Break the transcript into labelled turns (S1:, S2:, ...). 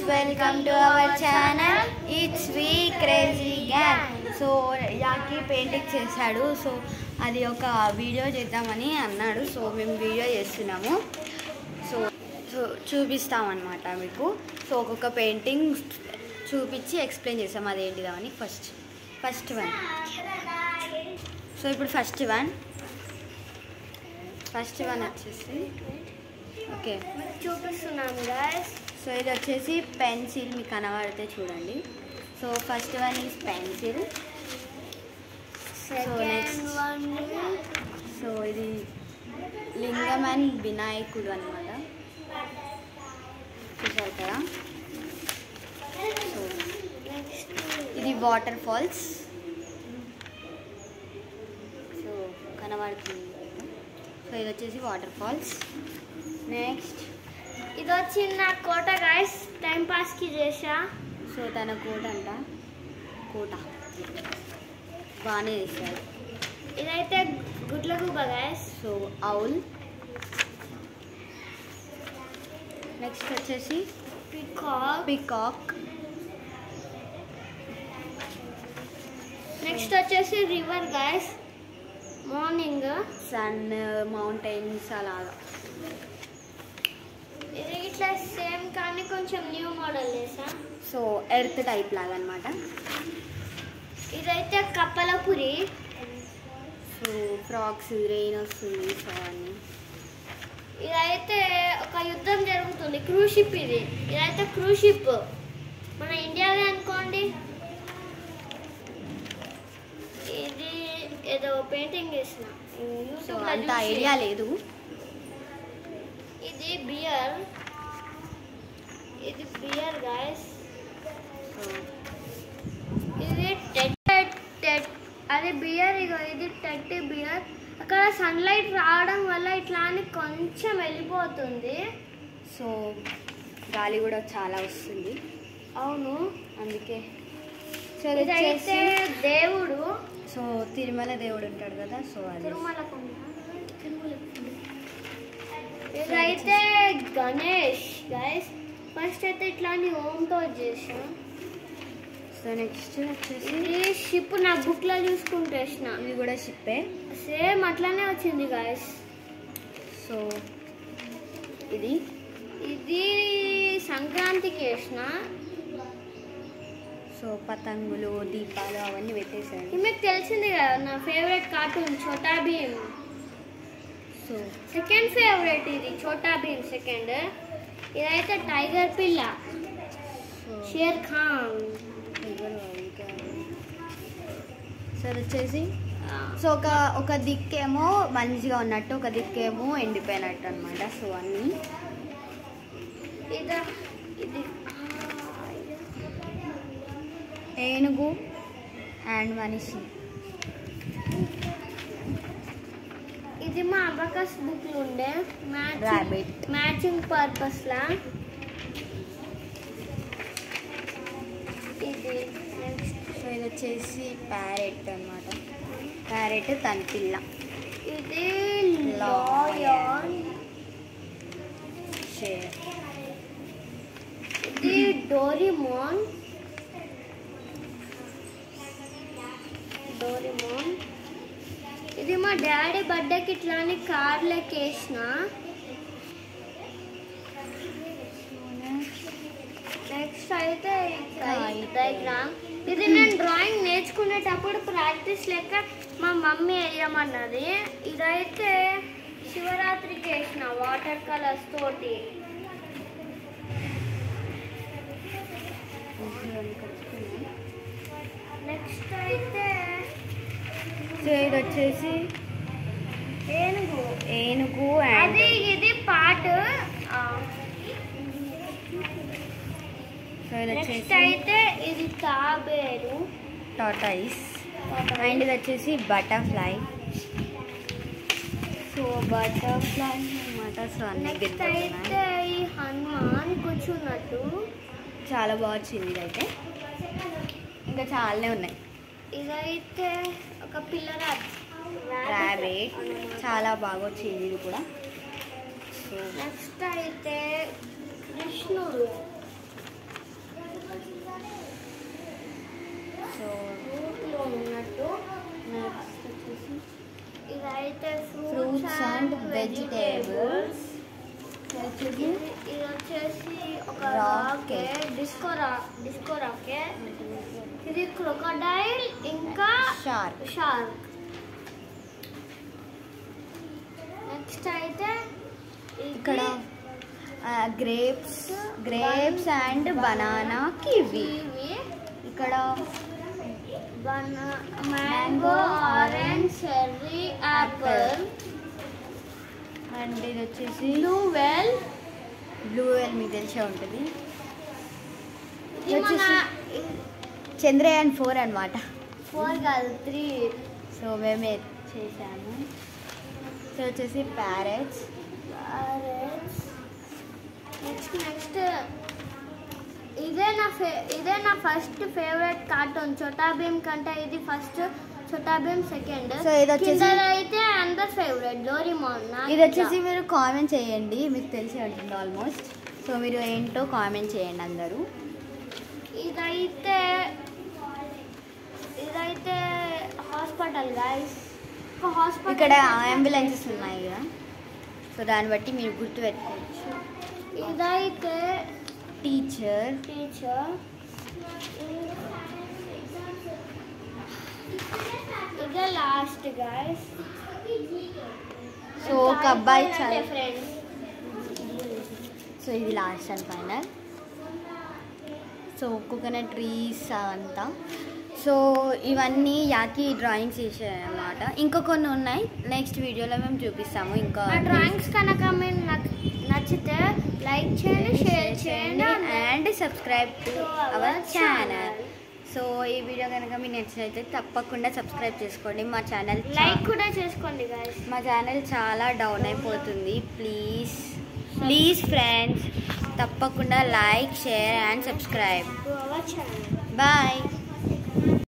S1: welcome to our channel. It's we crazy gang. So యాకి painting చేశాడు. So అది ఒక వీడియో చేద్దామని అన్నాడు. సో మేము వీడియో చేస్తున్నాము. సో సో చూపిస్తామన్నమాట మీకు. సో ఒక్కొక్క పెయింటింగ్ చూపించి ఎక్స్ప్లెయిన్ చేస్తాం అదేంటిదా అని. First one. సో ఇప్పుడు ఫస్ట్ వన్ వచ్చేసి ఓకే
S2: చూపిస్తున్నాము గైస్.
S1: సో ఇది వచ్చేసి పెన్సిల్, మీకు కనబడితే చూడండి. So first one is pencil. So next so ఇది లింగం అండ్ వినాయకుడు అనమాట, చూసారు కదా. సో ఇది వాటర్ ఫాల్స్. సో కనబడుతుంది. సో ఇది వచ్చేసి వాటర్ ఫాల్స్. నెక్స్ట్
S2: ఇది వచ్చి నా కోట గైస్, టైం పాస్కి చేసా.
S1: సో తన కోట బాగానే చేశాడు.
S2: ఇదైతే గుడ్లగూబ గైస్.
S1: So owl. నెక్స్ట్ వచ్చేసి పికాక్.
S2: నెక్స్ట్ వచ్చేసి river guys, morning
S1: sun, mountains అలాగా.
S2: ఇది ఇట్లా సేమ్ కానీ కొంచెం న్యూ మోడల్ చేసా.
S1: సో ఎర్త్ టైప్ లాగా అనమాట.
S2: ఇదైతే కప్పలపురి.
S1: సో ఫ్రాక్స్, రెయిన్ వస్తుంది. సో అన్నీ
S2: ఇదైతే ఒక యుద్ధం జరుగుతుంది, క్రూజ్ షిప్. ఇదైతే క్రూజ్ షిప్ మన ఇండియాదే అనుకోండి. ఇది ఏదో పెయింటింగ్ చేసిన
S1: సో అంత ఐడియా లేదు.
S2: ఇది బియర్ గాయస్. ఇది అది బియర్. ఇగో ఇది టెట్టి బియర్. అక్కడ సన్లైట్ రావడం వల్ల ఇట్లా అని కొంచెం వెళ్ళిపోతుంది.
S1: సో గాలి కూడా చాలా వస్తుంది.
S2: అవును,
S1: అందుకే. సో
S2: ఇదైతే దేవుడు.
S1: సో తిరుమల దేవుడు ఉంటాడు కదా. సో అది
S2: ఇదైతే గణేష్ గైస్. ఫస్ట్ అయితే ఇట్లా అని ఓంతో చేసాం.
S1: సో నెక్స్ట్ వచ్చేసి
S2: ఇది షిప్. నా బుక్లో చూసుకుంటేసిన
S1: ఇది కూడా షిప్పే,
S2: సేమ్ అట్లానే వచ్చింది గైస్.
S1: సో ఇది
S2: సంక్రాంతికి వేసిన.
S1: సో పతంగులు, దీపాలు అవన్నీ పెట్టేసాడు.
S2: మీకు తెలిసింది కదా నా favourite cartoon Chhota Bheem.
S1: So
S2: second favourite ఇది చోటా భీమ్ సెకండ్. ఇదైతే టైగర్ పిల్ల, షేర్ ఖాన్.
S1: సో వచ్చేసి సో ఒక దిక్కేమో మంచిగా ఉన్నట్టు, ఒక దిక్కేమో ఎండిపోయినట్టు అనమాట. సో అన్నీ
S2: ఇది
S1: ఏనుగు అండ్ మనిషి.
S2: ఇది మా అబకస్ బుక్ ఉండే
S1: రాబిట్
S2: మ్యాచింగ్ పర్పస్ లా. ఇది
S1: సో ఇది వచ్చేసి ప్యారెట్ అనమాట. ప్యారెట్ తన పిల్ల.
S2: ఇది లాయన్.
S1: షేర్.
S2: ఇది డోరేమోన్. ఇది మా డాడీ బర్త్డేకి ఇట్లానే కార్లకి వేసిన. నెక్స్ట్ అయితే డయాగ్రామ్. ఇది నేను డ్రాయింగ్ నేర్చుకునేటప్పుడు ప్రాక్టీస్ లెక్క మా మమ్మీ వేయమన్నది. ఇదైతే శివరాత్రికి వేసిన వాటర్ కలర్స్ తోటి. నెక్స్ట్ అయితే
S1: ఇది వచ్చేసి ఏనుగు.
S2: అది ఇది పార్ట్.
S1: సో ఇది
S2: నెక్స్ట్
S1: వచ్చేసి
S2: అయితే ఇది తాబేరు,
S1: టార్టాయిస్. అండ్ ఇది వచ్చేసి బటర్ఫ్లై. సో బటర్ఫ్లై అనమాట. సో అన్ని
S2: నెక్స్ట్ అయితే ఈ హనుమాన్ కూర్చున్నట్టు.
S1: చాలా బాగా వచ్చింది. ఇదైతే ఇంకా చాలానే ఉన్నాయి.
S2: ఇదైతే ఒక పిల్లర్
S1: ర్యాబిట్, చాలా బాగా వచ్చింది ఇది కూడా. సో
S2: నెక్స్ట్ అయితే కృష్ణుడు. ఇది వచ్చేసి ఒక
S1: రాకెట్.
S2: Disco rocket. ఇది క్రొకడైల్ ఇంకా షార్క్. నెక్స్ట్ అయితే
S1: ఇక్కడ గ్రేప్స్ అండ్ బనానా కివి. ఇక్కడ
S2: mango, orange, cherry, Apple.
S1: And ఇది వచ్చేసి
S2: బ్లూ వెల్
S1: మీకు తెలిసే ఉంటుంది. చంద్రయాన్ 4 అన్నమాట.
S2: 4 కాదు 3.
S1: సో మేమే చేసాము. సో వచ్చేసి ప్యారెట్స్.
S2: నెక్స్ట్ ఇదే నా first favourite cartoon. Chhota Bheem కంటే ఇది first, Chhota Bheem second.
S1: So ఇది వచ్చేసి
S2: అయితే అందర్ ఫేవరెట్ డోరేమోన్.
S1: ఇది వచ్చేసి మీరు కామెంట్ చేయండి, మీకు తెలిసి ఉంటుంది ఆల్మోస్ట్. సో మీరు ఏంటో కామెంట్ చేయండి అందరూ.
S2: ఇదైతే హాస్పిటల్ గైస్.
S1: ఇక్కడ అంబులెన్సెస్ ఉన్నాయి కదా, సో దాన్ని బట్టి మీరు గుర్తుపెట్టుకోవచ్చు.
S2: ఇదైతే
S1: టీచర్.
S2: ఇదే లాస్ట్ గైస్.
S1: సో ఒక అబ్బాయి
S2: ఫ్రెండ్స్.
S1: సో ఇది last and final. So coconut trees అంతా. సో ఇవన్నీ యాకి డ్రాయింగ్స్ చేసాయన్నమాట. ఇంకా కొన్ని ఉన్నాయి, నెక్స్ట్ వీడియోలో మేము చూపిస్తాము. ఇంకా
S2: డ్రాయింగ్స్ కనుక మీరు నచ్చితే లైక్ చేయండి, షేర్ చేయండి
S1: and subscribe to our channel. So ఈ వీడియో కనుక మీకు నచ్చినైతే తప్పకుండా సబ్స్క్రైబ్ చేసుకోండి. మా ఛానల్
S2: లైక్ కూడా చేసుకోండి గైస్.
S1: మా ఛానల్ చాలా డౌన్ అయిపోతుంది. ప్లీజ్ ఫ్రెండ్స్, తప్పకుండా like, share and subscribe.
S2: To our channel.
S1: Bye.